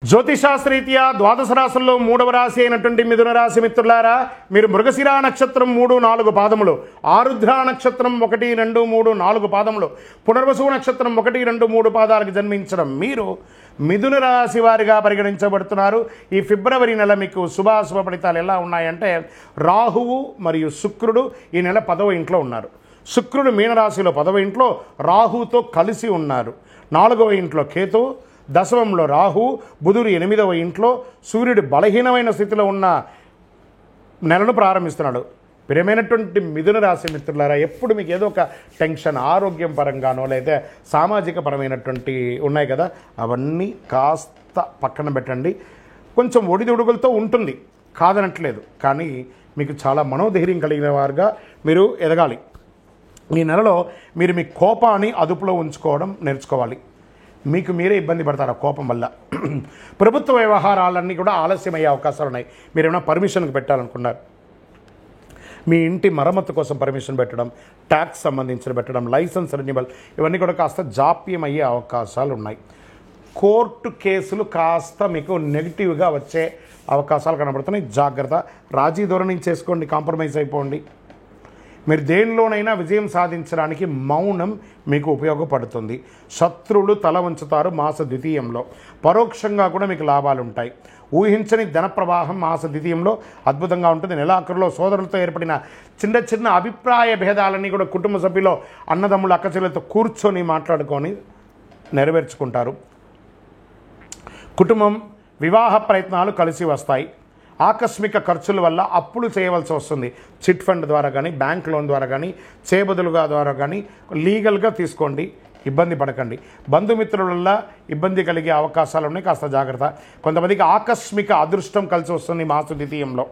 జ్యోతిషాస్త్రరీత్యా ద్వాదశ రాశుల్లో మూడవ రాశి అయినటువంటి మిథున రాశి మిత్రులారా, మీరు మృగశిర నక్షత్రం 3, 4 పాదములు, ఆరుద్ర నక్షత్రం 1, 2, 3, 4 పాదములు, పునర్వసు నక్షత్రం 1, 2, 3 పాదాలకు జన్మించడం మీరు మిథున రాశి వారిగా పరిగణించబడుతున్నారు. ఈ ఫిబ్రవరి నెల మీకు శుభాశుభ ఫలితాలు ఎలా ఉన్నాయంటే, రాహువు మరియు శుక్రుడు ఈ నెల 10వ ఇంట్లో ఉన్నారు. శుక్రుడు మీనరాశిలో 10వ ఇంట్లో రాహువుతో కలిసి ఉన్నారు. 4వ ఇంట్లో కేతు, దశమంలో రాహు, బుధుడు 8వ ఇంట్లో, సూర్యుడు బలహీనమైన స్థితిలో ఉన్న నెలను ప్రారంభిస్తున్నాడు. ప్రియమైనటువంటి మిథున రాశి మిత్రులారా, ఎప్పుడు మీకు ఏదో ఒక టెన్షన్ ఆరోగ్యం పరంగానో లేదా సామాజిక పరమైనటువంటి ఉన్నాయి కదా, అవన్నీ కాస్త పక్కన పెట్టండి. కొంచెం ఒడిదుడుగులతో ఉంటుంది, కాదనట్లేదు, కానీ మీకు చాలా మనోధైర్యం కలిగిన వారుగా మీరు ఎదగాలి. ఈ నెలలో మీరు మీ కోపాన్ని అదుపులో ఉంచుకోవడం నేర్చుకోవాలి. మీకు మీరే ఇబ్బంది పడతారు ఆ కోపం వల్ల. ప్రభుత్వ వ్యవహారాలన్నీ కూడా ఆలస్యమయ్యే అవకాశాలు ఉన్నాయి. మీరు ఏమైనా పర్మిషన్కి పెట్టాలనుకున్నారు, మీ ఇంటి మరమ్మతు కోసం పర్మిషన్ పెట్టడం, ట్యాక్స్ సంబంధించిన పెట్టడం, లైసెన్స్ రెన్యువల్, ఇవన్నీ కూడా కాస్త జాప్యం అయ్యే అవకాశాలు ఉన్నాయి. కోర్టు కేసులు కాస్త మీకు నెగిటివ్గా వచ్చే అవకాశాలు కనబడుతున్నాయి. జాగ్రత్త. రాజీ ధోరణి చేసుకోండి, కాంప్రమైజ్ అయిపోండి. మీరు దేనిలోనైనా విజయం సాధించడానికి మౌనం మీకు ఉపయోగపడుతుంది. శత్రువులు తల ఉంచుతారు మాస ద్వితీయంలో. పరోక్షంగా కూడా మీకు లాభాలు ఉంటాయి. ఊహించని ధన ప్రవాహం మాస ద్వితీయంలో అద్భుతంగా ఉంటుంది. నెలాఖరులో సోదరులతో ఏర్పడిన చిన్న చిన్న అభిప్రాయ భేదాలన్నీ కూడా కుటుంబ సభ్యులు, అన్నదమ్ములు, అక్కచెల్లెలతో కూర్చొని మాట్లాడుకొని నెరవేర్చుకుంటారు. కుటుంబం, వివాహ ప్రయత్నాలు కలిసి వస్తాయి. ఆకస్మిక ఖర్చుల వల్ల అప్పులు చేయవలసి వస్తుంది. చిట్ ఫండ్ ద్వారా కానీ, బ్యాంక్ లోన్ ద్వారా కానీ, చేబదులుగా ద్వారా కానీ లీగల్గా తీసుకోండి, ఇబ్బంది పడకండి. బంధుమిత్రుల వల్ల ఇబ్బంది కలిగే అవకాశాలు ఉన్నాయి, కాస్త జాగ్రత్త. కొంతమందికి ఆకస్మిక అదృష్టం కలిసి వస్తుంది మాస ద్వితీయంలో.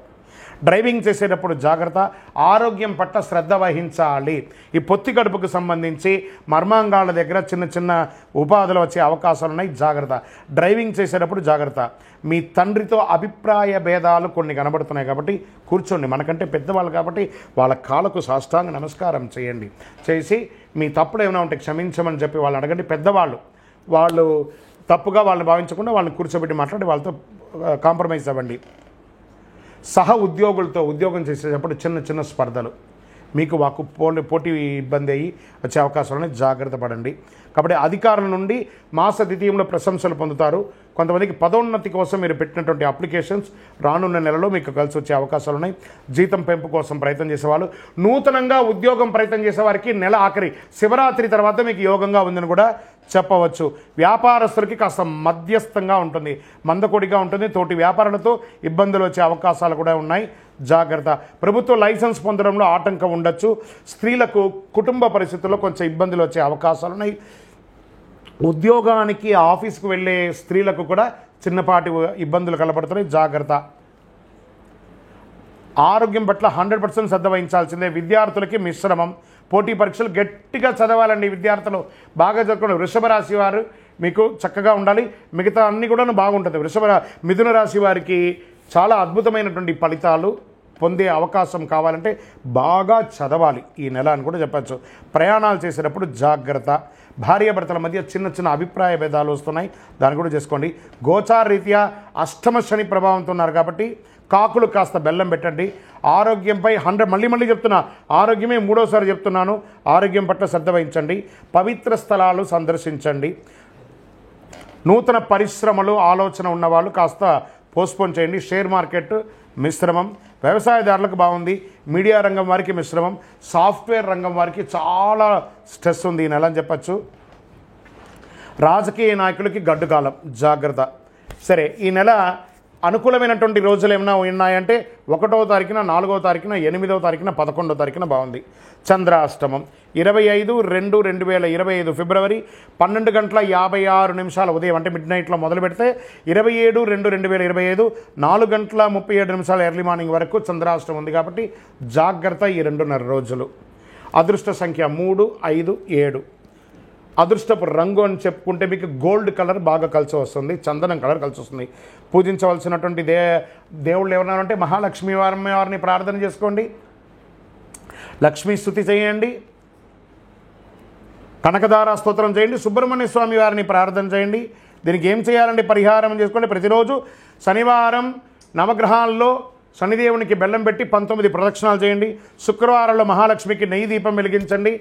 డ్రైవింగ్ చేసేటప్పుడు జాగ్రత్త. ఆరోగ్యం పట్ల శ్రద్ధ వహించాలి. ఈ పొత్తి కడుపుకు సంబంధించి మర్మాంగాల దగ్గర చిన్న చిన్న ఉపాధులు వచ్చే అవకాశాలు ఉన్నాయి, జాగ్రత్త. డ్రైవింగ్ చేసేటప్పుడు జాగ్రత్త. మీ తండ్రితో అభిప్రాయ భేదాలు కొన్ని కనబడుతున్నాయి కాబట్టి కూర్చోండి. మనకంటే పెద్దవాళ్ళు కాబట్టి వాళ్ళ కాళ్ళకు సాష్టాంగ నమస్కారం చేయండి. చేసి మీ తప్పులు ఏమైనా ఉంటే క్షమించమని చెప్పి వాళ్ళని అడగండి. పెద్దవాళ్ళు, వాళ్ళు తప్పుగా వాళ్ళని భావించకుండా వాళ్ళని కూర్చోబెట్టి మాట్లాడి వాళ్ళతో కాంప్రమైజ్ అవ్వండి. సహ ఉద్యోగులతో ఉద్యోగం చేసేటప్పుడు చిన్న చిన్న స్పర్ధలు మీకు పోటీ ఇబ్బంది అయ్యి వచ్చే అవకాశాలని జాగ్రత్త పడండి. కాబట్టి అధికారుల నుండి మాస ద్వితీయంలో ప్రశంసలు పొందుతారు. కొంతమందికి పదోన్నతి కోసం మీరు పెట్టినటువంటి అప్లికేషన్స్ రానున్న నెలలో మీకు కలిసి వచ్చే అవకాశాలు ఉన్నాయి. జీతం పెంపు కోసం ప్రయత్నం చేసేవాళ్ళు, నూతనంగా ఉద్యోగం ప్రయత్నం చేసేవారికి నెల ఆఖరి శివరాత్రి తర్వాత మీకు యోగంగా ఉందని కూడా చెప్పవచ్చు. వ్యాపారస్తులకి కాస్త మధ్యస్థంగా ఉంటుంది, మందకొడిగా ఉంటుంది. తోటి వ్యాపారులతో ఇబ్బందులు వచ్చే అవకాశాలు కూడా ఉన్నాయి, జాగ్రత్త. ప్రభుత్వ లైసెన్స్ పొందడంలో ఆటంకం ఉండొచ్చు. స్త్రీలకు కుటుంబ పరిస్థితుల్లో కొంచెం ఇబ్బందులు వచ్చే అవకాశాలు ఉన్నాయి. ఉద్యోగానికి ఆఫీస్కు వెళ్ళే స్త్రీలకు కూడా చిన్నపాటి ఇబ్బందులు కనబడుతున్నాయి, జాగ్రత్త. ఆరోగ్యం పట్ల 100% శ్రద్ధ వహించాల్సిందే. విద్యార్థులకి మిశ్రమం. పోటీ పరీక్షలు గట్టిగా చదవాలండి. విద్యార్థులు బాగా చదువుకోండి. వృషభ రాశి వారు మీకు చక్కగా ఉండాలి, మిగతా అన్నీ కూడా బాగుంటుంది. మిథున రాశి వారికి చాలా అద్భుతమైనటువంటి ఫలితాలు పొందే అవకాశం కావాలంటే బాగా చదవాలి ఈ నెల అని కూడా చెప్పచ్చు. ప్రయాణాలు చేసేటప్పుడు జాగ్రత్త. భార్యాభర్తల మధ్య చిన్న చిన్న అభిప్రాయ భేదాలు వస్తున్నాయి, దాన్ని కూడా చేసుకోండి. గోచార రీత్యా అష్టమ శని ప్రభావంతో ఉన్నారు కాబట్టి కాకులు కాస్త బెల్లం పెట్టండి. ఆరోగ్యంపై మళ్ళీ చెప్తున్నా, ఆరోగ్యమే 3వసారి చెప్తున్నాను. ఆరోగ్యం పట్ల శ్రద్ధ వహించండి. పవిత్ర స్థలాలు సందర్శించండి. నూతన పరిశ్రమలు ఆలోచన ఉన్నవాళ్ళు కాస్త పోస్ట్పోన్ చేయండి. షేర్ మార్కెట్ మిశ్రమం. వ్యవసాయదారులకు బాగుంది. మీడియా రంగం వారికి మిశ్రమం. సాఫ్ట్వేర్ రంగం వారికి చాలా స్ట్రెస్ ఉంది ఈ నెల అని చెప్పచ్చు. రాజకీయ నాయకులకి గడ్డుకాలం, జాగ్రత్త. సరే, ఈ నెల అనుకూలమైనటువంటి రోజులు ఏమైనా ఉన్నాయంటే 1వ తారీఖున, 4వ తారీఖున, 8వ తారీఖున, 11వ తారీఖున బాగుంది. చంద్రాష్టమం 25/2/2025 ఫిబ్రవరి 12:56 ఉదయం అంటే మిడ్ నైట్లో మొదలు పెడితే 27/2/2025 4:37 ఎర్లీ మార్నింగ్ వరకు చంద్రాష్టమం ఉంది కాబట్టి జాగ్రత్త. ఈ 2.5 రోజులు. అదృష్ట సంఖ్య 3, 5, 7. అదృష్టపు రంగు అని చెప్పుకుంటే మీకు గోల్డ్ కలర్ బాగా కలిసి వస్తుంది, చందనం కలర్ కలిసి వస్తుంది. పూజించవలసినటువంటి దేవుళ్ళు ఎవరన్నారంటే మహాలక్ష్మి వారిని ప్రార్థన చేసుకోండి, లక్ష్మీ స్తుతి చేయండి, కనకదార స్తోత్రం చేయండి, సుబ్రహ్మణ్య స్వామి వారిని ప్రార్థన చేయండి, దీనికి ఏం చేయాలంటే పరిహారం చేసుకోండి. ప్రతిరోజు శనివారం నవగ్రహాల్లో శనిదేవునికి బెల్లం పెట్టి 19 ప్రదక్షిణాలు చేయండి. శుక్రవారంలో మహాలక్ష్మికి నెయ్యి దీపం వెలిగించండి.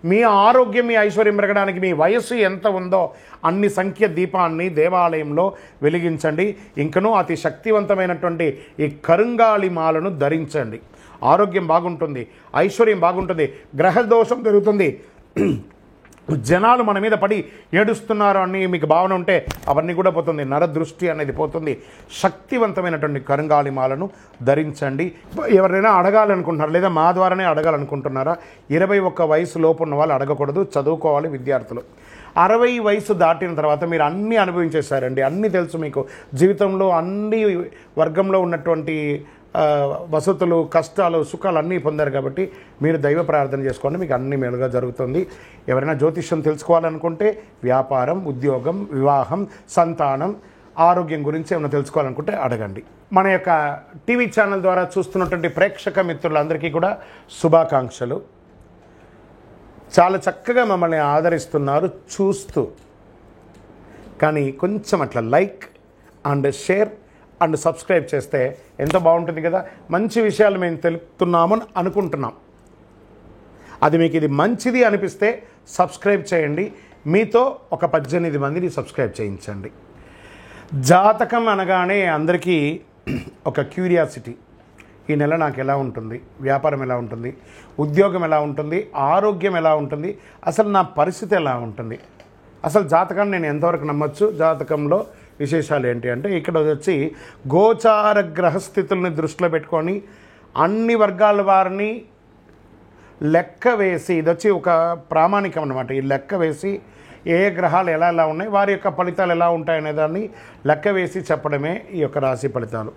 మీ ఆరోగ్యం, మీ ఐశ్వర్యం పెరగడానికి మీ వయస్సు ఎంత ఉందో అన్ని సంఖ్య దీపాన్ని దేవాలయంలో వెలిగించండి. ఇంకనూ అతి శక్తివంతమైనటువంటి ఈ కరుంగాళి మాలను ధరించండి. ఆరోగ్యం బాగుంటుంది, ఐశ్వర్యం బాగుంటుంది, గ్రహదోషం పెరుగుతుంది. జనాలు మన మీద పడి ఏడుస్తున్నారు అని మీకు భావన ఉంటే అవన్నీ కూడా పోతుంది. నరదృష్టి అనేది పోతుంది. శక్తివంతమైనటువంటి కరుంగాళి మాలను ధరించండి. ఎవరైనా అడగాలనుకుంటున్నారు లేదా మా ద్వారానే అడగాలనుకుంటున్నారా? 21 వయసు లోపు ఉన్న వాళ్ళు అడగకూడదు, చదువుకోవాలి విద్యార్థులు. 60 వయసు దాటిన తర్వాత మీరు అన్నీ అనుభవించేశారండి, అన్నీ తెలుసు మీకు. జీవితంలో అన్ని వర్గంలో ఉన్నటువంటి వసతులు, కష్టాలు, సుఖాలు అన్నీ పొందారు కాబట్టి మీరు దైవ ప్రార్థన చేసుకోండి, మీకు అన్ని మేలుగా జరుగుతుంది. ఎవరైనా జ్యోతిష్యం తెలుసుకోవాలనుకుంటే వ్యాపారం, ఉద్యోగం, వివాహం, సంతానం, ఆరోగ్యం గురించి ఏమైనా తెలుసుకోవాలనుకుంటే అడగండి. మన యొక్క టీవీ ఛానల్ ద్వారా చూస్తున్నటువంటి ప్రేక్షక మిత్రులందరికీ కూడా శుభాకాంక్షలు. చాలా చక్కగా మమ్మల్ని ఆదరిస్తున్నారు చూస్తూ. కానీ కొంచెం అట్లా like and share and subscribe చేస్తే ఎంతో బాగుంటుంది కదా. మంచి విషయాలు మేము తెలుపుతున్నామని అనుకుంటున్నాం. అది మీకు ఇది మంచిది అనిపిస్తే సబ్స్క్రైబ్ చేయండి. మీతో ఒక 18 మందిని సబ్స్క్రైబ్ చేయించండి. జాతకం అనగానే అందరికీ ఒక క్యూరియాసిటీ. ఈ నెల నాకు ఎలా ఉంటుంది, వ్యాపారం ఎలా ఉంటుంది, ఉద్యోగం ఎలా ఉంటుంది, ఆరోగ్యం ఎలా ఉంటుంది, అసలు నా పరిస్థితి ఎలా ఉంటుంది, అసలు జాతకాన్ని నేను ఎంతవరకు నమ్మొచ్చు, జాతకంలో విశేషాలు ఏంటి అంటే ఇక్కడ వచ్చి గోచార గ్రహస్థితుల్ని దృష్టిలో పెట్టుకొని అన్ని వర్గాల వారిని లెక్క వేసి, ఇది వచ్చి ఒక ప్రామాణికం అన్నమాట. ఈ లెక్క వేసి ఏ గ్రహాలు ఎలా ఎలా ఉన్నాయి, వారి యొక్క ఫలితాలు ఎలా ఉంటాయనే దాన్ని లెక్క వేసి చెప్పడమే ఈ యొక్క రాశి ఫలితాలు.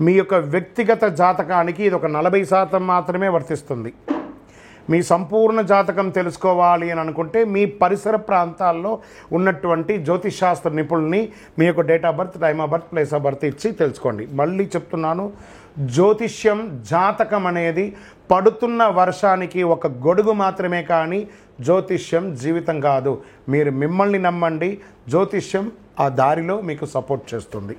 మీ యొక్క వ్యక్తిగత జాతకానికి ఇది ఒక 40% మాత్రమే వర్తిస్తుంది. మీ సంపూర్ణ జాతకం తెలుసుకోవాలి అని అనుకుంటే మీ పరిసర ప్రాంతాల్లో ఉన్నటువంటి జ్యోతిషాస్త్ర నిపుణుల్ని మీ యొక్క date of birth, time of birth, place of birth ఇచ్చి తెలుసుకోండి. మళ్ళీ చెప్తున్నాను, జ్యోతిష్యం, జాతకం అనేది పడుతున్న వర్షానికి ఒక గొడుగు మాత్రమే, కానీ జ్యోతిష్యం జీవితం కాదు. మీరు మిమ్మల్ని నమ్మండి, జ్యోతిష్యం ఆ దారిలో మీకు సపోర్ట్ చేస్తుంది.